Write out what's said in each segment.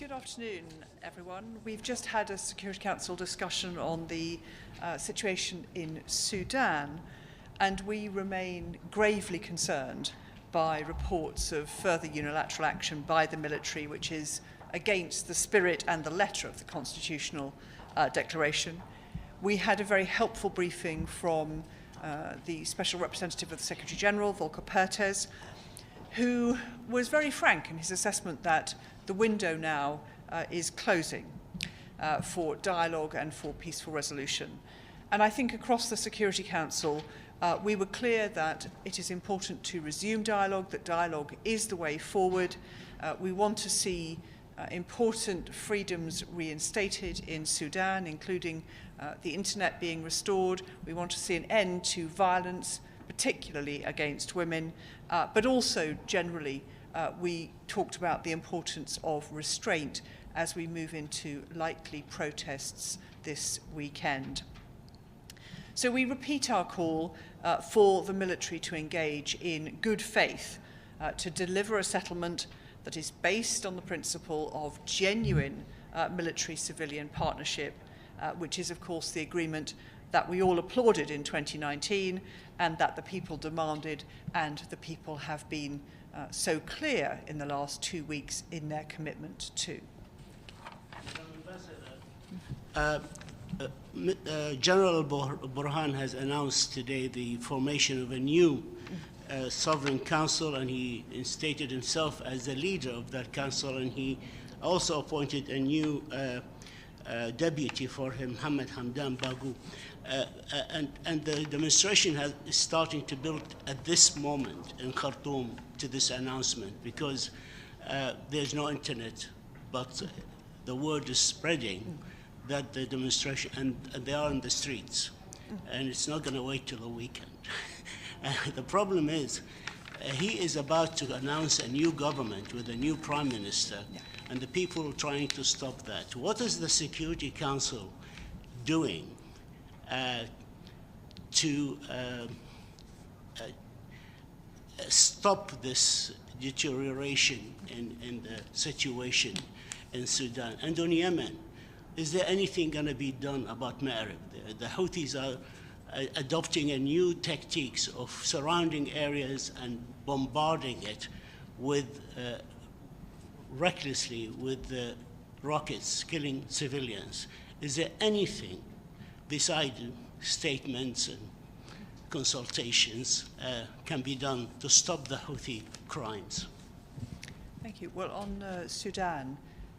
Good afternoon, everyone. We've just had a Security Council discussion on the situation in Sudan, and we remain gravely concerned by reports of further unilateral action by the military, which is against the spirit and the letter of the constitutional declaration. We had a very helpful briefing from the Special Representative of the Secretary General, Volker Perthes, who was very frank in his assessment that the window now is closing for dialogue and for peaceful resolution. And I think across the Security Council, we were clear that it is important to resume dialogue, that dialogue is the way forward. We want to see important freedoms reinstated in Sudan, including the internet being restored. We want to see an end to violence, particularly against women, but also generally we talked about the importance of restraint as we move into likely protests this weekend. So we repeat our call for the military to engage in good faith to deliver a settlement that is based on the principle of genuine military-civilian partnership, which is, of course, the agreement that we all applauded in 2019 and that the people demanded, and the people have been so clear in the last 2 weeks in their commitment to. General Burhan has announced today the formation of a new sovereign council, and he instated himself as the leader of that council, and he also appointed a new deputy for him, Mohammed Hamdan Bagu. And the demonstration is starting to build at this moment in Khartoum to this announcement, because there's no internet, but the word is spreading that the demonstration, and they are in the streets, and it's not going to wait till the weekend. The problem is, he is about to announce a new government with a new prime minister, and the people are trying to stop that. What is the Security Council doing to stop this deterioration in the situation in Sudan? And on Yemen, is there anything going to be done about Ma'rib? The Houthis are adopting a new tactics of surrounding areas and bombarding it with recklessly with rockets, killing civilians. Is there anything besides statements and consultations can be done to stop the Houthi crimes? Thank you. Well, on Sudan,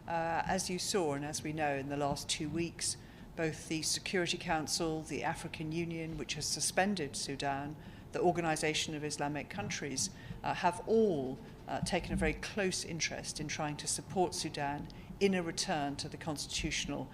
as you saw and as we know in the last 2 weeks, both the Security Council, the African Union, which has suspended Sudan, the Organization of Islamic Countries, have all taken a very close interest in trying to support Sudan in a return to the constitutional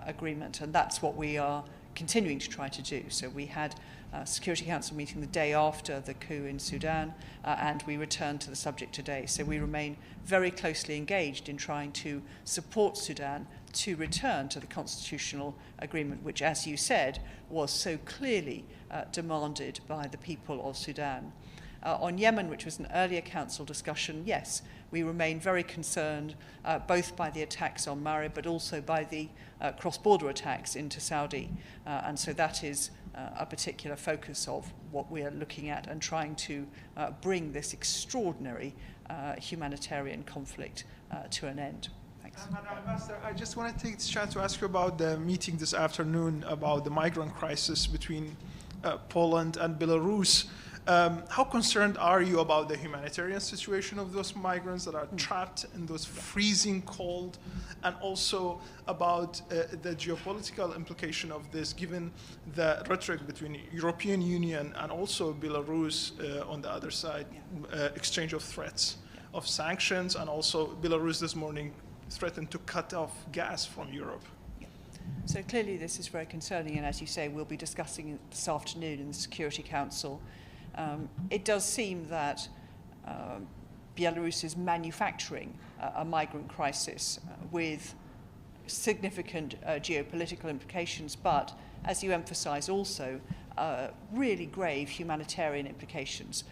agreement. And that's what we are continuing to try to do. So we had a Security Council meeting the day after the coup in Sudan, and we returned to the subject today. So we remain very closely engaged in trying to support Sudan to return to the constitutional agreement, which, as you said, was so clearly demanded by the people of Sudan. On Yemen, which was an earlier council discussion, yes, we remain very concerned both by the attacks on Ma'rib, but also by the cross-border attacks into Saudi. And so that is a particular focus of what we are looking at and trying to bring this extraordinary humanitarian conflict to an end. Thanks. Madam Ambassador, I just want to take this chance to ask you about the meeting this afternoon about the migrant crisis between Poland and Belarus. How concerned are you about the humanitarian situation of those migrants that are trapped in those freezing cold, and also about the geopolitical implication of this, given the rhetoric between European Union and also Belarus on the other side, exchange of threats of sanctions, and also Belarus this morning threatened to cut off gas from Europe? So clearly this is very concerning, and as you say, we'll be discussing it this afternoon in the Security Council. It does seem that Belarus is manufacturing a migrant crisis with significant geopolitical implications, but as you emphasize also, really grave humanitarian implications,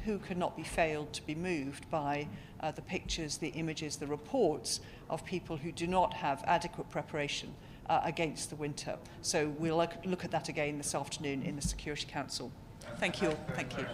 who cannot be failed to be moved by the pictures, the images, the reports of people who do not have adequate preparation against the winter. So we'll look at that again this afternoon in the Security Council. Thank you. Thank you.